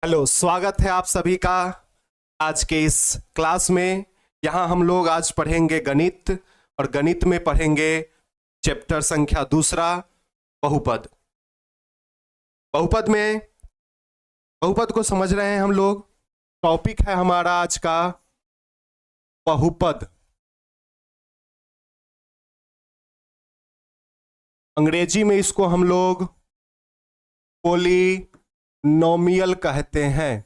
Hello, स्वागत है आप सभी का आज के इस क्लास में। यहाँ हम लोग आज पढ़ेंगे गणित और गणित में पढ़ेंगे चैप्टर संख्या 2 बहुपद। बहुपद को समझ रहे हैं हम लोग। टॉपिक है हमारा आज का बहुपद। अंग्रेजी में इसको हम लोग पॉलिनोमियल कहते हैं।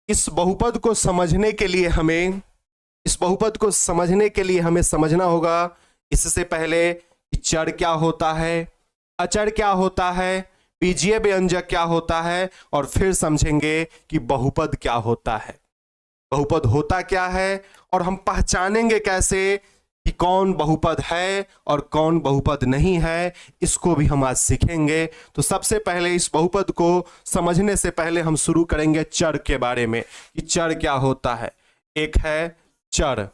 इस बहुपद को समझने के लिए हमें समझना होगा इससे पहले कि चर क्या होता है, अचर क्या होता है, बीजीय व्यंजक क्या होता है, और फिर समझेंगे कि बहुपद क्या होता है, बहुपद होता क्या है, और हम पहचानेंगे कैसे कि कौन बहुपद है और कौन बहुपद नहीं है। इसको भी हम आज सीखेंगे। तो सबसे पहले इस बहुपद को समझने से पहले हम शुरू करेंगे चर के बारे में कि चर क्या होता है। एक है चर,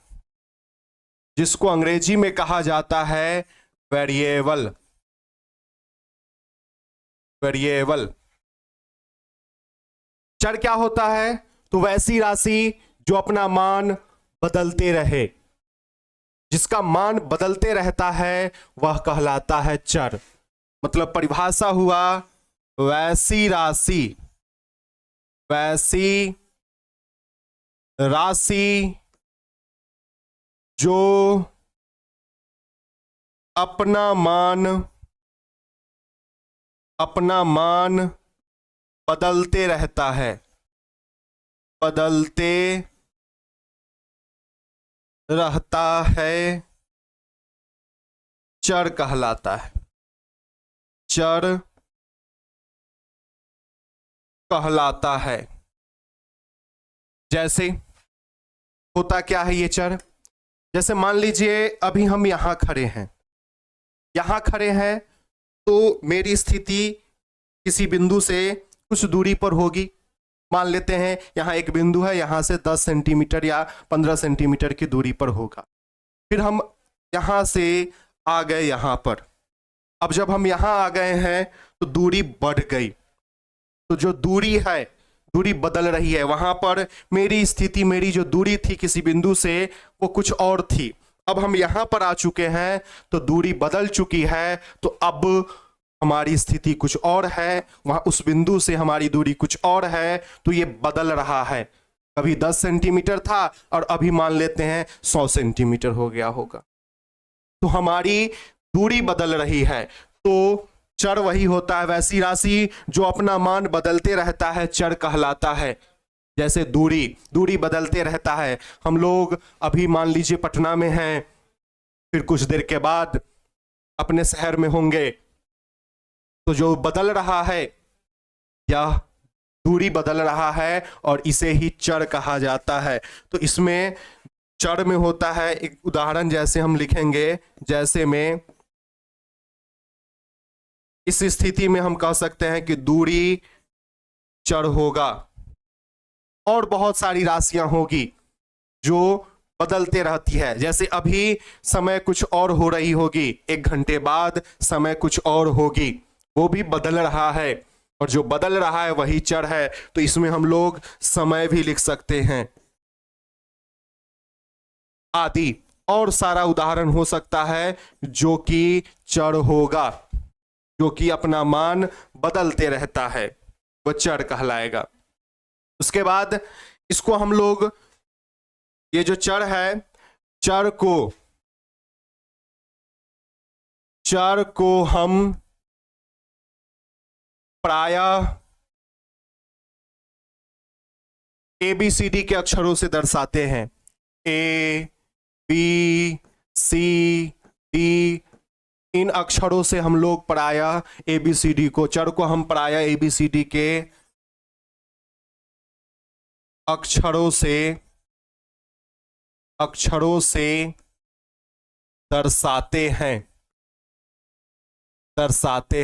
जिसको अंग्रेजी में कहा जाता है वेरिएबल। चर क्या होता है? तो वैसी राशि जो अपना मान बदलते रहे, जिसका मान बदलते रहता है, वह कहलाता है चर। मतलब परिभाषा हुआ वैसी राशि जो अपना मान बदलते रहता है, चर कहलाता है। चर कहलाता है। जैसे होता क्या है ये चर? जैसे मान लीजिए अभी हम यहां खड़े हैं तो मेरी स्थिति किसी बिंदु से कुछ दूरी पर होगी। मान लेते हैं यहाँ एक बिंदु है, यहाँ से 10 सेंटीमीटर या 15 सेंटीमीटर की दूरी पर होगा। फिर हम यहाँ से आ गए यहाँ पर। अब जब हम यहाँ आ गए हैं तो दूरी बढ़ गई। तो जो दूरी बदल रही है। वहाँ पर मेरी स्थिति, मेरी जो दूरी थी किसी बिंदु से, वो कुछ और थी। अब हम यहाँ पर आ चुके हैं तो दूरी बदल चुकी है। तो अब हमारी स्थिति कुछ और है, वहां उस बिंदु से हमारी दूरी कुछ और है। तो ये बदल रहा है। कभी 10 सेंटीमीटर था और अभी मान लेते हैं 100 सेंटीमीटर हो गया होगा। तो हमारी दूरी बदल रही है। तो चर वही होता है, वैसी राशि जो अपना मान बदलते रहता है, चर कहलाता है। जैसे दूरी बदलते रहता है। हम लोग अभी मान लीजिए पटना में हैं, फिर कुछ देर के बाद अपने शहर में होंगे। तो जो बदल रहा है, या दूरी बदल रहा है, और इसे ही चर कहा जाता है। तो इसमें चर में होता है, एक उदाहरण जैसे हम लिखेंगे, जैसे में इस स्थिति में हम कह सकते हैं कि दूरी चर होगा। और बहुत सारी राशियां होगी जो बदलते रहती है। जैसे अभी समय कुछ और हो रही होगी, 1 घंटे बाद समय कुछ और होगी, वो भी बदल रहा है। और जो बदल रहा है वही चर है। तो इसमें हम लोग समय भी लिख सकते हैं आदि। और सारा उदाहरण हो सकता है जो कि चर होगा, जो कि अपना मान बदलते रहता है, वह चर कहलाएगा। उसके बाद इसको हम लोग, ये जो चर है, चर को हम प्रायः ABCD के अक्षरों से दर्शाते हैं। A, B, C, D, इन अक्षरों से हम लोग प्रायः ABCD को, चर को हम प्रायः ABCD के अक्षरों से दर्शाते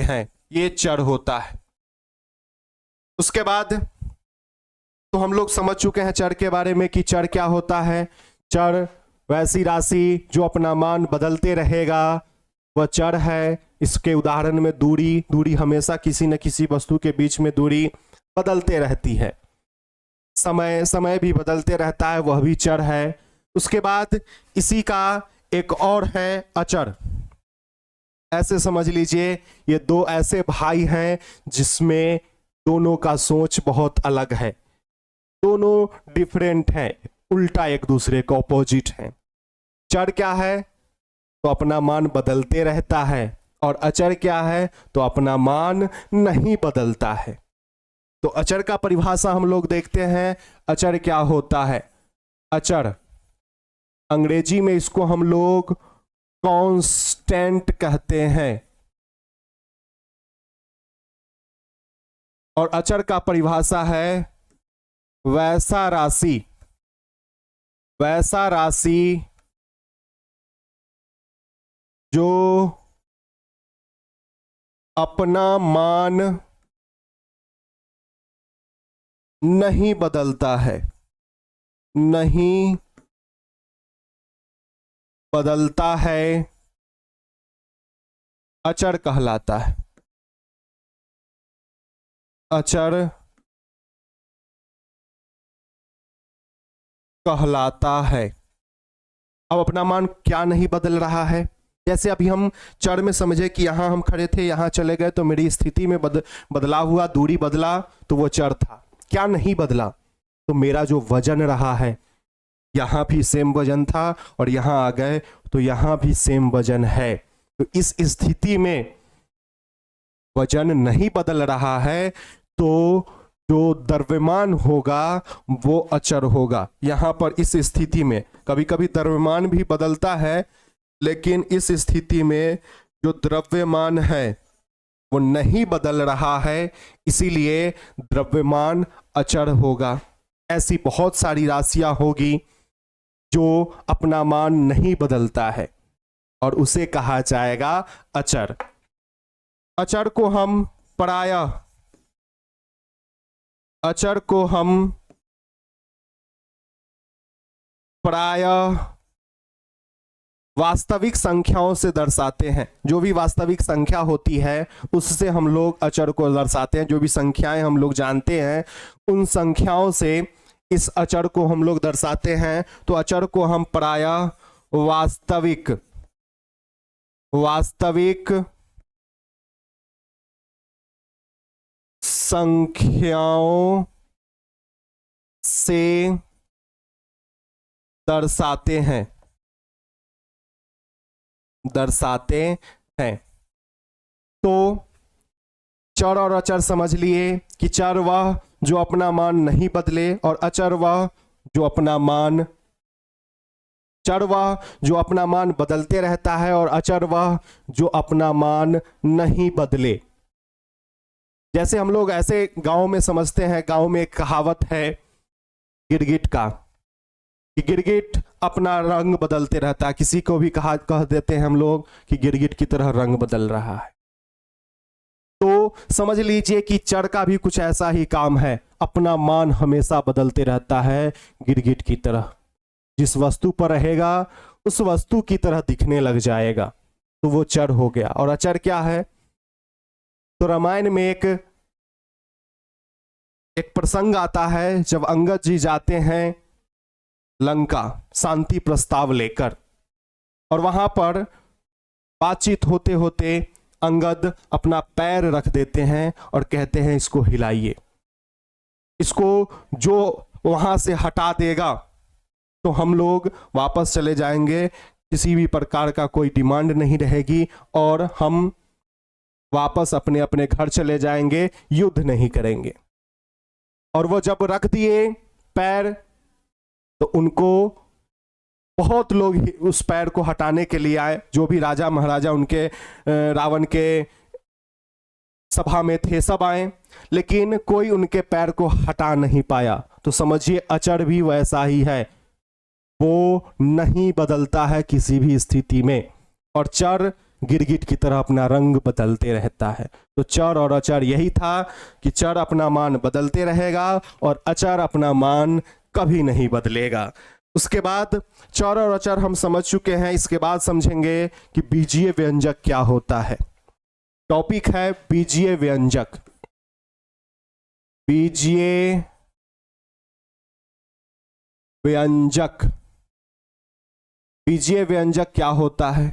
हैं। ये चर होता है। उसके बाद तो हम लोग समझ चुके हैं चर के बारे में कि चर क्या होता है। चर वैसी राशि जो अपना मान बदलते रहेगा, वह चर है। इसके उदाहरण में दूरी हमेशा किसी न किसी वस्तु के बीच में दूरी बदलते रहती है, समय समय भी बदलते रहता है, वह भी चर है। उसके बाद इसी का एक और है अचर। ऐसे समझ लीजिए ये दो ऐसे भाई हैं जिसमें दोनों का सोच बहुत अलग है, दोनों डिफरेंट हैं, उल्टा एक दूसरे का ऑपोजिट है। चर क्या है? तो अपना मान बदलते रहता है, और अचर क्या है? तो अपना मान नहीं बदलता है। तो अचर का परिभाषा हम लोग देखते हैं। अचर क्या होता है? अचर अंग्रेजी में इसको हम लोग कांस्टेंट कहते हैं, और अचर का परिभाषा है वैसा राशि, वैसा राशि जो अपना मान नहीं बदलता है, नहीं बदलता है, अचर कहलाता है। अचर कहलाता है। अब अपना मान क्या नहीं बदल रहा है? जैसे अभी हम चर में समझे कि यहां हम खड़े थे, यहां चले गए, तो मेरी स्थिति में बदलाव हुआ, दूरी बदला, तो वो चर था। क्या नहीं बदला? तो मेरा जो वजन रहा है, यहां भी सेम वजन था और यहां आ गए तो यहां भी सेम वजन है। तो इस स्थिति में वजन नहीं बदल रहा है, तो जो द्रव्यमान होगा वो अचर होगा। यहां पर इस स्थिति में कभी कभी द्रव्यमान भी बदलता है, लेकिन इस स्थिति में जो द्रव्यमान है वो नहीं बदल रहा है, इसीलिए द्रव्यमान अचर होगा। ऐसी बहुत सारी राशियां होगी जो अपना मान नहीं बदलता है, और उसे कहा जाएगा अचर। अचर को हम प्रायः वास्तविक संख्याओं से दर्शाते हैं। जो भी वास्तविक संख्या होती है उससे हम लोग अचर को दर्शाते हैं। जो भी संख्याएं हम लोग जानते हैं उन संख्याओं से इस अचर को हम लोग दर्शाते हैं। तो अचर को हम प्रायः वास्तविक संख्याओं से दर्शाते हैं। तो चर और अचर समझ लिए कि चर वह जो अपना मान नहीं बदले, और अचर वह जो अपना मान, चर वह जो अपना मान बदलते रहता है, और अचर वह जो अपना मान नहीं बदले। जैसे हम लोग ऐसे गांव में समझते हैं, गांव में एक कहावत है गिरगिट का, कि गिरगिट अपना रंग बदलते रहता है। किसी को भी कह देते हैं हम लोग कि गिरगिट की तरह रंग बदल रहा है। तो समझ लीजिए कि चर का भी कुछ ऐसा ही काम है, अपना मान हमेशा बदलते रहता है गिरगिट की तरह। जिस वस्तु पर रहेगा उस वस्तु की तरह दिखने लग जाएगा, तो वो चर हो गया। और अचर क्या है? तो रामायण में एक प्रसंग आता है जब अंगद जी जाते हैं लंका शांति प्रस्ताव लेकर, और वहां पर बातचीत होते होते अंगद अपना पैर रख देते हैं और कहते हैं इसको हिलाइए, इसको जो वहां से हटा देगा तो हम लोग वापस चले जाएंगे, किसी भी प्रकार का कोई डिमांड नहीं रहेगी और हम वापस अपने अपने घर चले जाएंगे, युद्ध नहीं करेंगे। और वो जब रख दिए पैर तो उनको बहुत लोग उस पैर को हटाने के लिए आए, जो भी राजा महाराजा उनके रावण के सभा में थे सब आए, लेकिन कोई उनके पैर को हटा नहीं पाया। तो समझिए अचर भी वैसा ही है, वो नहीं बदलता है किसी भी स्थिति में, और चर गिरगिट की तरह अपना रंग बदलते रहता है। तो चर और अचर यही था कि चर अपना मान बदलते रहेगा और अचर अपना मान कभी नहीं बदलेगा। उसके बाद चर और अचर हम समझ चुके हैं, इसके बाद समझेंगे कि बीजीय व्यंजक क्या होता है। टॉपिक है बीजीय व्यंजक। बीजीय व्यंजक। बीजीय व्यंजक क्या होता है?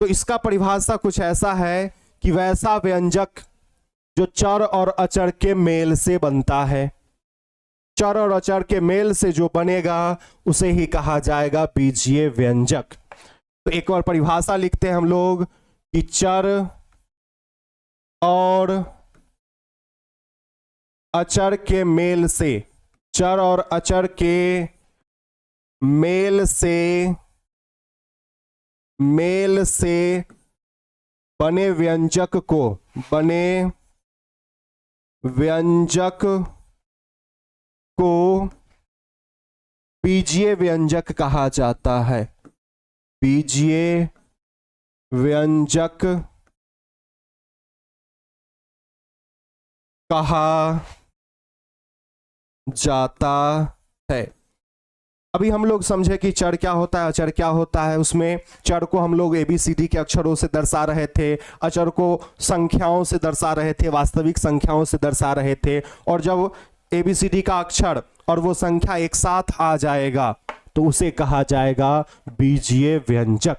तो इसका परिभाषा कुछ ऐसा है कि वैसा व्यंजक जो चर और अचर के मेल से बनता है। चर और अचर के मेल से जो बनेगा उसे ही कहा जाएगा बीजीय व्यंजक। तो एक और परिभाषा लिखते हैं हम लोग कि चर और अचर के मेल से, चर और अचर के मेल से बने व्यंजक को बीजीय व्यंजक कहा जाता है। बीजीय व्यंजक कहा जाता है। अभी हम लोग समझे कि चर क्या होता है, अचर क्या होता है। उसमें चर को हम लोग ABCD के अक्षरों से दर्शा रहे थे, अचर को संख्याओं से दर्शा रहे थे, वास्तविक संख्याओं से दर्शा रहे थे। और जब ABCD का अक्षर और वो संख्या एक साथ आ जाएगा तो उसे कहा जाएगा बीजीय व्यंजक।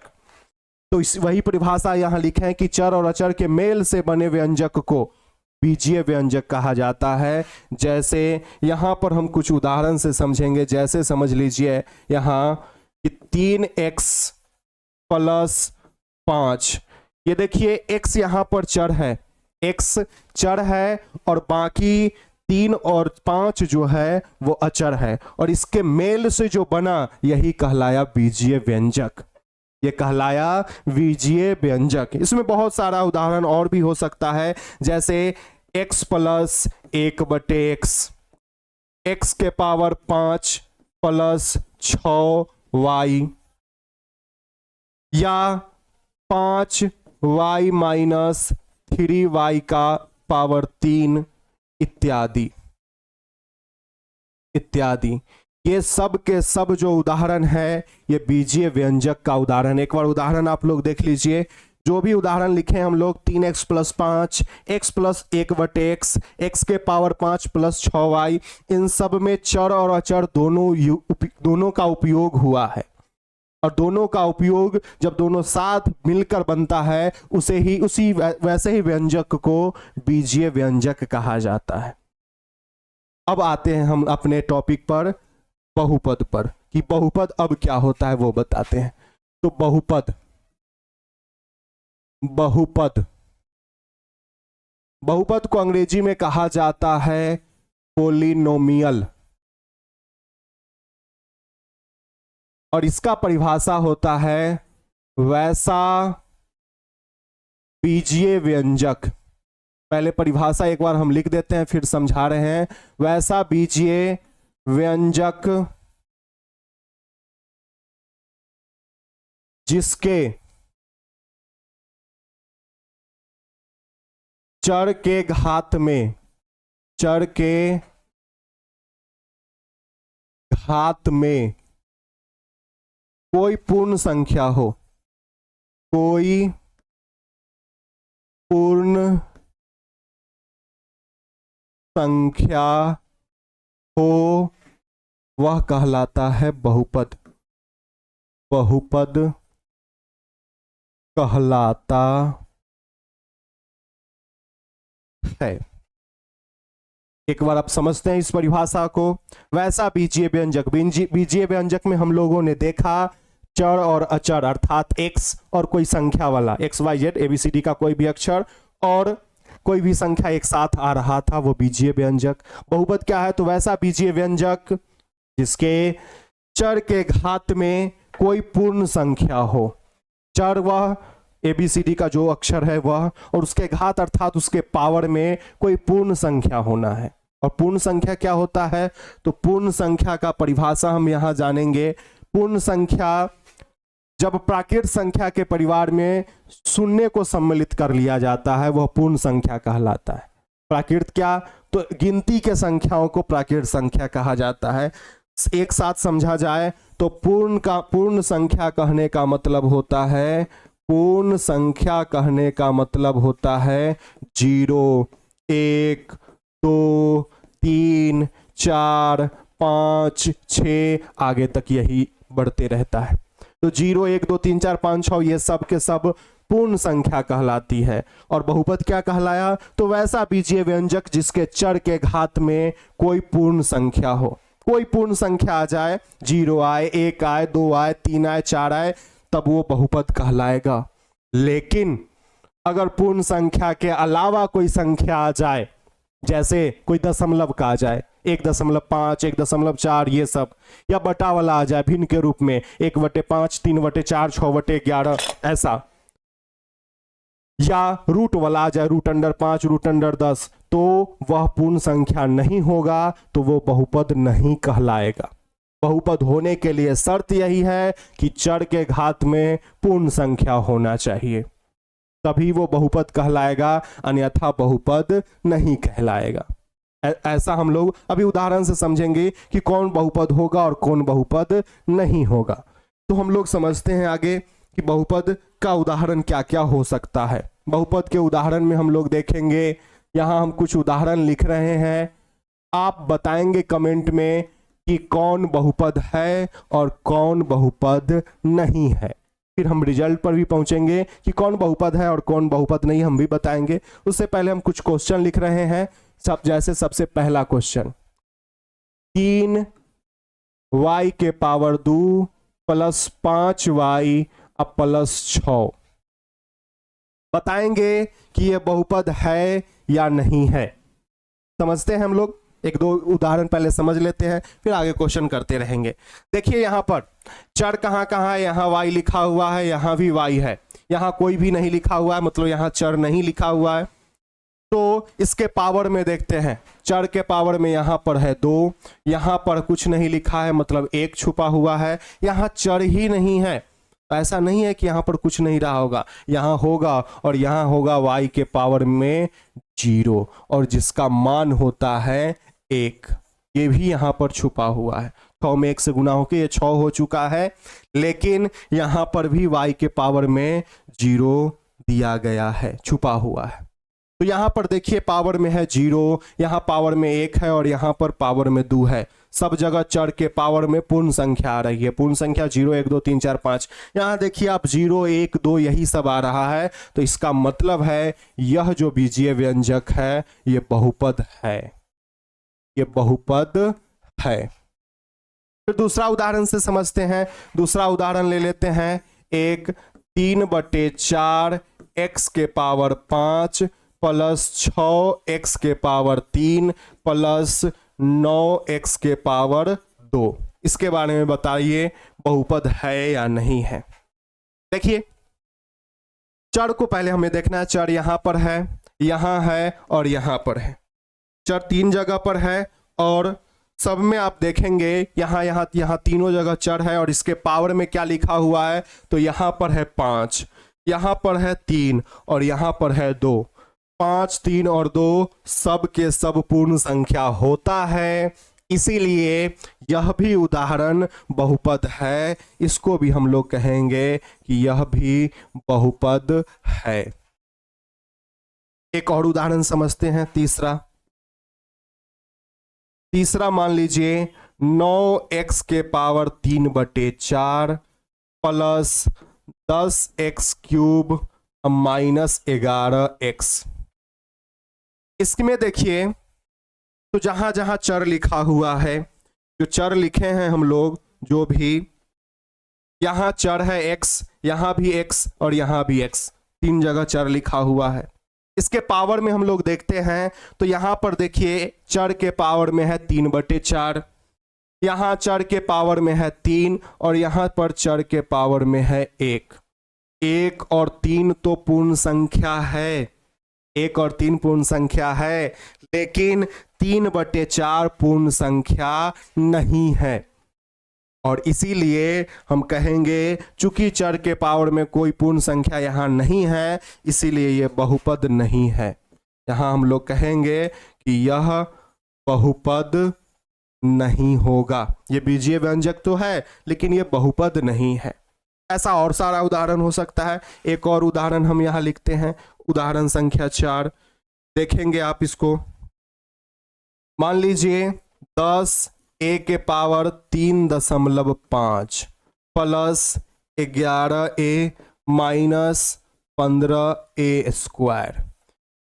तो इस वही परिभाषा यहां लिखे हैं कि चर और अचर के मेल से बने व्यंजक को बीजीय व्यंजक कहा जाता है। जैसे यहां पर हम कुछ उदाहरण से समझेंगे। जैसे समझ लीजिए यहां कि 3x + 5, ये देखिए x यहां पर चर है, x चर है और बाकी 3 और 5 जो है वो अचर है, और इसके मेल से जो बना यही कहलाया बीजीय व्यंजक। ये कहलाया बीजीय व्यंजक। इसमें बहुत सारा उदाहरण और भी हो सकता है, जैसे x + 1/x, x के पावर 5 + 6y, या 5y - 3y का पावर 3 इत्यादि इत्यादि। ये सब के सब जो उदाहरण है ये बीजीय व्यंजक का उदाहरण। एक बार उदाहरण आप लोग देख लीजिए। जो भी उदाहरण लिखे हम लोग 3x + 5, x + 1/x, x के पावर 5 + 6y, इन सब में चर और अचर दोनों का उपयोग हुआ है। और दोनों का उपयोग जब दोनों साथ मिलकर बनता है वैसे ही व्यंजक को बीजीय व्यंजक कहा जाता है। अब आते हैं हम अपने टॉपिक पर, बहुपद पर, कि बहुपद अब क्या होता है वो बताते हैं। तो बहुपद को अंग्रेजी में कहा जाता है पोलिनोमियल, और इसका परिभाषा होता है वैसा बीजीय व्यंजक। पहले परिभाषा एक बार हम लिख देते हैं फिर समझा रहे हैं। वैसा बीजीय व्यंजक जिसके चर के घात में कोई पूर्ण संख्या हो, कोई पूर्ण संख्या हो, वह कहलाता है बहुपद। बहुपद कहलाता है। एक बार आप समझते हैं इस परिभाषा को। वैसा बीजीय व्यंजक, बीजीय व्यंजक में हम लोगों ने देखा चर और अचर अर्थात x और कोई संख्या वाला XYZ ABCD का कोई भी अक्षर और कोई भी संख्या एक साथ आ रहा था, वो बीजीय व्यंजक। बहुपद क्या है? तो वैसा बीजीय व्यंजक जिसके चर के घात में कोई पूर्ण संख्या हो, चर वह ABCD का जो अक्षर है वह, और उसके घात अर्थात उसके पावर में कोई पूर्ण संख्या होना है। और पूर्ण संख्या क्या होता है? तो पूर्ण संख्या का परिभाषा हम यहां जानेंगे। पूर्ण संख्या जब प्राकृत संख्या के परिवार में शून्य को सम्मिलित कर लिया जाता है वह पूर्ण संख्या कहलाता है। प्राकृत क्या? तो गिनती के संख्याओं को प्राकृत संख्या कहा जाता है। एक साथ समझा जाए तो पूर्ण संख्या कहने का मतलब होता है, पूर्ण संख्या कहने का मतलब होता है 0, 1, 2 3 4 5 6 आगे तक यही बढ़ते रहता है। तो 0 1 2 3 4 5 6 ये सब के सब पूर्ण संख्या कहलाती है। और बहुपद क्या कहलाया? तो वैसा बीजीय व्यंजक जिसके चर के घात में कोई पूर्ण संख्या हो। कोई पूर्ण संख्या आ जाए, 0 आए, 1 आए, 2 आए, 3 आए, 4 आए, तब वो बहुपद कहलाएगा। लेकिन अगर पूर्ण संख्या के अलावा कोई संख्या आ जाए, जैसे कोई दशमलव का आ जाए, 1.5, 1.4 ये सब, या बटा वाला आ जाए भिन्न के रूप में 1/5, 3/4, 6/11 ऐसा, या रूट वाला आ जाए √5, √10, तो वह पूर्ण संख्या नहीं होगा, तो वो बहुपद नहीं कहलाएगा। बहुपद होने के लिए शर्त यही है कि चर के घात में पूर्ण संख्या होना चाहिए, तभी वो बहुपद कहलाएगा, अन्यथा बहुपद नहीं कहलाएगा। ऐसा हम लोग अभी उदाहरण से समझेंगे कि कौन बहुपद होगा और कौन बहुपद नहीं होगा। तो हम लोग समझते हैं आगे कि बहुपद का उदाहरण क्या क्या हो सकता है। बहुपद के उदाहरण में हम लोग देखेंगे, यहाँ हम कुछ उदाहरण लिख रहे हैं, आप बताएंगे कमेंट में कि कौन बहुपद है और कौन बहुपद नहीं है। फिर हम रिजल्ट पर भी पहुंचेंगे कि कौन बहुपद है और कौन बहुपद नहीं, हम भी बताएंगे। उससे पहले हम कुछ क्वेश्चन लिख रहे हैं। जैसे सबसे पहला क्वेश्चन, 3y के पावर 2 प्लस 5y अब प्लस 6, बताएंगे कि यह बहुपद है या नहीं है। समझते हैं हम लोग, एक दो उदाहरण पहले समझ लेते हैं, फिर आगे क्वेश्चन करते रहेंगे। देखिए यहाँ पर चर कहाँ कहाँ है, यहाँ y लिखा हुआ है, यहाँ भी y है, यहाँ कोई भी नहीं लिखा हुआ है, मतलब यहाँ चर नहीं लिखा हुआ है। तो इसके पावर में देखते हैं, चर के पावर में यहाँ पर है 2, यहाँ पर कुछ नहीं लिखा है, मतलब 1 छुपा हुआ है, यहाँ चर ही नहीं है। ऐसा नहीं है कि यहाँ पर कुछ नहीं रहा होगा, यहाँ होगा, और यहाँ होगा y के पावर में 0, और जिसका मान होता है 1, ये भी यहाँ पर छुपा हुआ है। 6 में 1 से गुना होके ये 6 हो चुका है, लेकिन यहाँ पर भी y के पावर में 0 दिया गया है, छुपा हुआ है। तो यहाँ पर देखिए पावर में है 0, यहाँ पावर में 1 है, और यहाँ पर पावर में 2 है। सब जगह चर के पावर में पूर्ण संख्या आ रही है, पूर्ण संख्या 0 1 2 3 4 5। यहाँ देखिए आप 0 1 2 यही सब आ रहा है, तो इसका मतलब है यह जो बीजीय व्यंजक है ये बहुपद है, ये बहुपद है। फिर दूसरा उदाहरण से समझते हैं। दूसरा उदाहरण ले लेते हैं, एक 3/4 x के पावर 5 प्लस 6x के पावर 3 प्लस 9x के पावर 2। इसके बारे में बताइए बहुपद है या नहीं है। देखिए चर को पहले हमें देखना है, चर यहां पर है, यहां है और यहां पर है। चर 3 जगह पर है, और सब में आप देखेंगे यहाँ तीनों जगह चर है, और इसके पावर में क्या लिखा हुआ है, तो यहाँ पर है 5, यहाँ पर है 3 और यहाँ पर है 2। 5 3 और 2 सब के सब पूर्ण संख्या होता है, इसीलिए यह भी उदाहरण बहुपद है। इसको भी हम लोग कहेंगे कि यह भी बहुपद है। एक और उदाहरण समझते हैं, तीसरा मान लीजिए 9x के power 3/4 plus 10x³ minus 11x। इसमें देखिए तो जहां जहां चर लिखा हुआ है, जो चर लिखे हैं हम लोग, जो भी यहां चर है x, यहां भी x और यहां भी x, 3 जगह चर लिखा हुआ है। इसके पावर में हम लोग देखते हैं तो यहां पर देखिए चर के पावर में है 3/4, यहां चर के पावर में है 3 और यहां पर चर के पावर में है 1। 1 और 3 तो पूर्ण संख्या है, 1 और 3 पूर्ण संख्या है, लेकिन 3/4 पूर्ण संख्या नहीं है। और इसीलिए हम कहेंगे चूंकि चर के पावर में कोई पूर्ण संख्या यहाँ नहीं है, इसीलिए यह बहुपद नहीं है। यहाँ हम लोग कहेंगे कि यह बहुपद नहीं होगा। ये बीजीय व्यंजक तो है लेकिन यह बहुपद नहीं है। ऐसा और सारा उदाहरण हो सकता है। एक और उदाहरण हम यहाँ लिखते हैं, उदाहरण संख्या 4। देखेंगे आप इसको, मान लीजिए 10 a के power 3.5 plus 11a minus 15a square.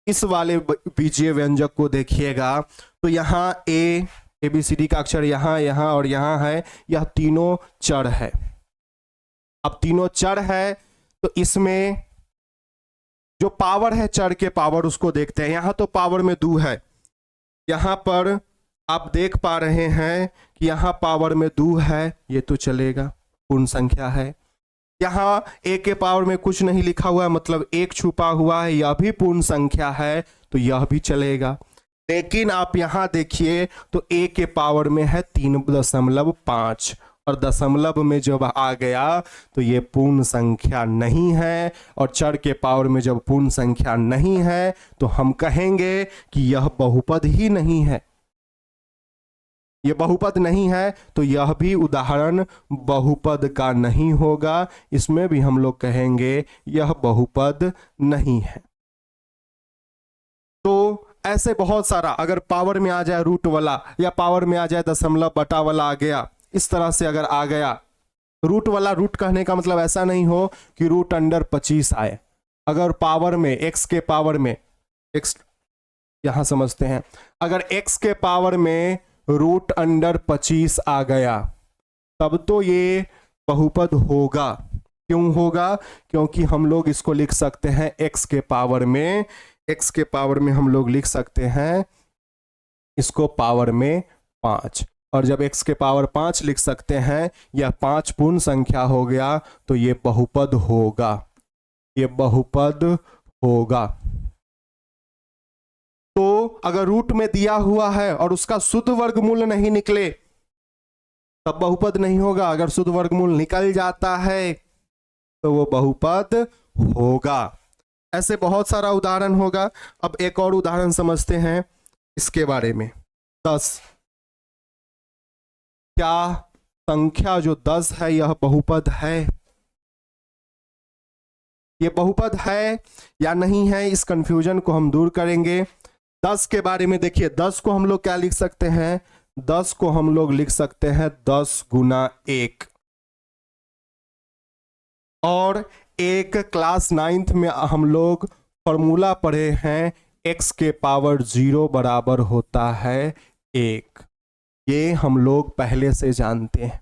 इस वाले बीजीय व्यंजक को देखिएगा तो यहाँ ABCD का अक्षर यहाँ, यहाँ और यहाँ है, यह तीनों चर है। अब तीनों चर है तो इसमें जो पावर है चर के पावर उसको देखते हैं। यहाँ तो पावर में 2 है, यहाँ पर आप देख पा रहे हैं कि यहाँ पावर में 2 है, ये तो चलेगा, पूर्ण संख्या है। यहाँ a के पावर में कुछ नहीं लिखा हुआ है, मतलब 1 छुपा हुआ है, यह भी पूर्ण संख्या है तो यह भी चलेगा। लेकिन आप यहाँ देखिए तो a के पावर में है 3.5 और दशमलव में जब आ गया तो ये पूर्ण संख्या नहीं है, और चर के पावर में जब पूर्ण संख्या नहीं है तो हम कहेंगे कि यह बहुपद ही नहीं है, ये बहुपद नहीं है, तो यह भी उदाहरण बहुपद का नहीं होगा। इसमें भी हम लोग कहेंगे यह बहुपद नहीं है। तो ऐसे बहुत सारा, अगर पावर में आ जाए रूट वाला या पावर में आ जाए दशमलव बटा वाला आ गया, इस तरह से अगर आ गया रूट वाला, रूट कहने का मतलब ऐसा नहीं हो कि रूट अंडर 25 आए। अगर पावर में x के पावर में x, यहां समझते हैं, अगर x के पावर में रूट अंडर 25 आ गया तब तो ये बहुपद होगा। क्यों होगा? क्योंकि हम लोग इसको लिख सकते हैं x के पावर में, x के पावर में हम लोग लिख सकते हैं इसको पावर में 5, और जब x के पावर 5 लिख सकते हैं, यह 5 पूर्ण संख्या हो गया तो ये बहुपद होगा, ये बहुपद होगा। तो अगर रूट में दिया हुआ है और उसका शुद्ध वर्गमूल नहीं निकले तब बहुपद नहीं होगा। अगर शुद्ध वर्गमूल निकल जाता है तो वो बहुपद होगा। ऐसे बहुत सारा उदाहरण होगा। अब एक और उदाहरण समझते हैं इसके बारे में। 10, क्या संख्या जो 10 है यह बहुपद है? ये बहुपद है या नहीं है, इस कंफ्यूजन को हम दूर करेंगे। 10 के बारे में देखिए, 10 को हम लोग क्या लिख सकते हैं? 10 को हम लोग लिख सकते हैं 10 गुना 1। और एक क्लास 9th में हम लोग फॉर्मूला पढ़े हैं, x के पावर 0 बराबर होता है 1। ये हम लोग पहले से जानते हैं।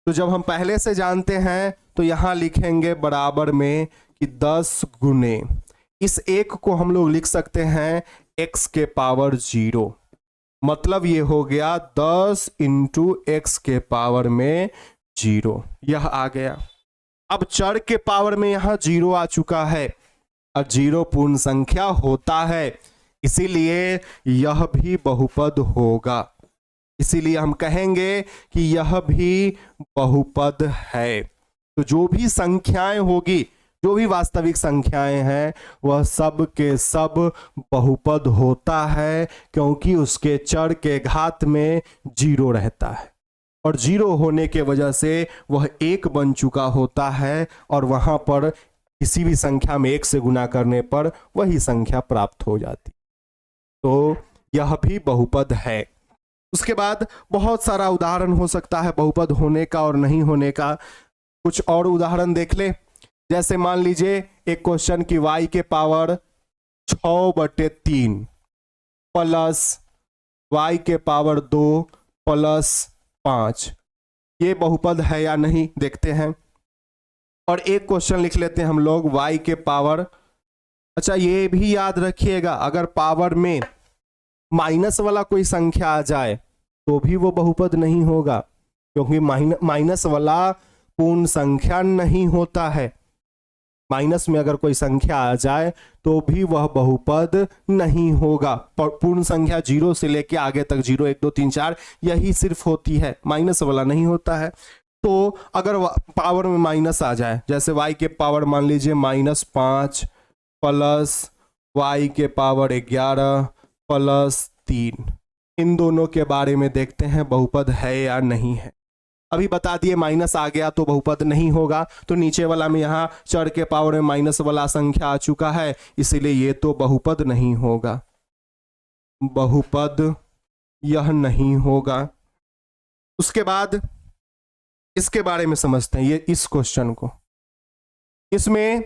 तो जब हम पहले से जानते हैं तो यहां लिखेंगे बराबर में कि 10 गुने, इस 1 को हम लोग लिख सकते हैं x के पावर 0, मतलब ये हो गया 10 इंटू x के पावर में 0, यह आ गया। अब चर के पावर में यहां 0 आ चुका है और 0 पूर्ण संख्या होता है, इसीलिए यह भी बहुपद होगा। इसीलिए हम कहेंगे कि यह भी बहुपद है। तो जो भी संख्याएं होगी, जो भी वास्तविक संख्याएं हैं, वह सब के सब बहुपद होता है, क्योंकि उसके चर के घात में 0 रहता है और 0 होने के वजह से वह 1 बन चुका होता है, और वहां पर किसी भी संख्या में 1 से गुना करने पर वही संख्या प्राप्त हो जाती। तो यह भी बहुपद है। उसके बाद बहुत सारा उदाहरण हो सकता है बहुपद होने का और नहीं होने का। कुछ और उदाहरण देख ले। जैसे मान लीजिए एक क्वेश्चन की y के पावर 6/3 प्लस y के पावर 2 प्लस 5, ये बहुपद है या नहीं देखते हैं। और एक क्वेश्चन लिख लेते हैं हम लोग y के पावर, अच्छा ये भी याद रखिएगा, अगर पावर में माइनस वाला कोई संख्या आ जाए तो भी वो बहुपद नहीं होगा, क्योंकि माइनस वाला पूर्ण संख्या नहीं होता है। माइनस में अगर कोई संख्या आ जाए तो भी वह बहुपद नहीं होगा। पूर्ण संख्या 0 से लेके आगे तक 0 1 2 3 4 यही सिर्फ होती है, माइनस वाला नहीं होता है। तो अगर पावर में माइनस आ जाए, जैसे y के पावर मान लीजिए -5 प्लस y के पावर 11 प्लस 3, इन दोनों के बारे में देखते हैं बहुपद है या नहीं है। अभी बता दिए माइनस आ गया तो बहुपद नहीं होगा, तो नीचे वाला में यहाँ चर के पावर में माइनस वाला संख्या आ चुका है, इसीलिए ये तो बहुपद नहीं होगा, बहुपद यह नहीं होगा। उसके बाद इसके बारे में समझते हैं, ये इस क्वेश्चन को। इसमें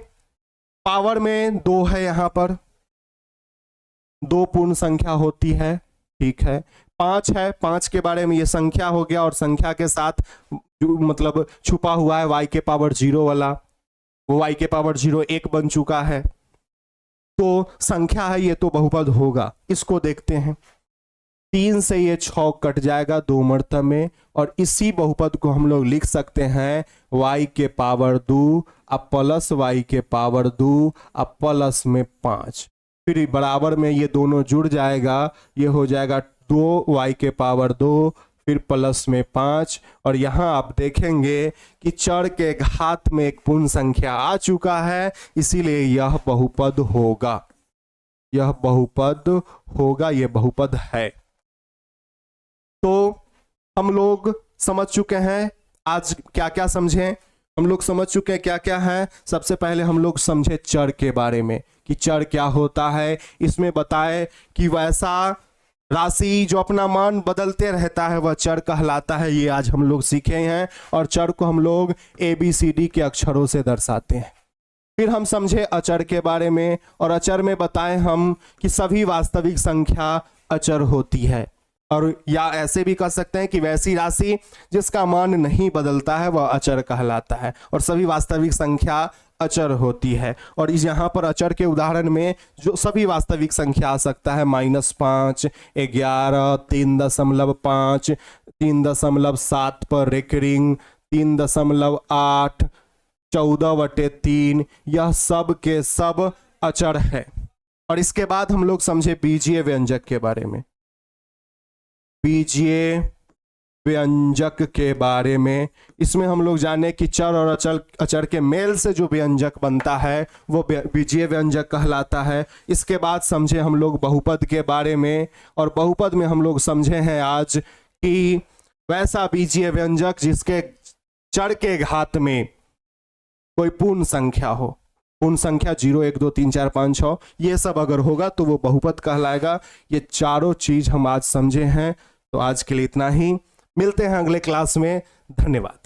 पावर में 2 है, यहां पर 2 पूर्ण संख्या होती है, ठीक है। 5 है, 5 के बारे में ये संख्या हो गया, और संख्या के साथ जो मतलब छुपा हुआ है y के पावर 0 वाला, वो y के पावर 0 1 बन चुका है, तो संख्या है, ये तो बहुपद होगा। इसको देखते हैं, 3 से ये 6 कट जाएगा 2 मर्तबा में, और इसी बहुपद को हम लोग लिख सकते हैं y के पावर 2 अब प्लस y के पावर 2 अब प्लस में 5, फिर बराबर में ये दोनों जुड़ जाएगा, ये हो जाएगा 2y के पावर 2 फिर प्लस में 5, और यहाँ आप देखेंगे कि चर के घात में एक पूर्ण संख्या आ चुका है, इसीलिए यह बहुपद होगा, यह बहुपद होगा, यह बहुपद है। तो हम लोग समझ चुके हैं आज क्या क्या समझे, हम लोग समझ चुके हैं क्या क्या है। सबसे पहले हम लोग समझे चर के बारे में कि चर क्या होता है। इसमें बताए कि वैसा राशि जो अपना मान बदलते रहता है वह चर कहलाता है, ये आज हम लोग सीखे हैं। और चर को हम लोग ABCD के अक्षरों से दर्शाते हैं। फिर हम समझे अचर के बारे में, और अचर में बताएं हम कि सभी वास्तविक संख्या अचर होती है, और या ऐसे भी कह सकते हैं कि वैसी राशि जिसका मान नहीं बदलता है वह अचर कहलाता है, और सभी वास्तविक संख्या अचर होती है। और इस यहाँ पर अचर के उदाहरण में जो सभी वास्तविक संख्या आ सकता है, -5, 11, 3.5, 3.7 पर रेकरिंग, 3.8, 14/3, यह सब के सब अचर है। और इसके बाद हम लोग समझे बीजीय व्यंजक के बारे में, बीजीय व्यंजक के बारे में। इसमें हम लोग जाने कि चर और अचर के मेल से जो व्यंजक बनता है वो बीजीय व्यंजक कहलाता है। इसके बाद समझे हम लोग बहुपद के बारे में, और बहुपद में हम लोग समझे हैं आज कि वैसा बीजीय व्यंजक जिसके चर के घात में कोई पूर्ण संख्या हो, पूर्ण संख्या 0, 1, 2, 3, 4, 5, 6 ये सब अगर होगा तो वो बहुपद कहलाएगा। ये चारों चीज हम आज समझे हैं। तो आज के लिए इतना ही, मिलते हैं अगले क्लास में। धन्यवाद।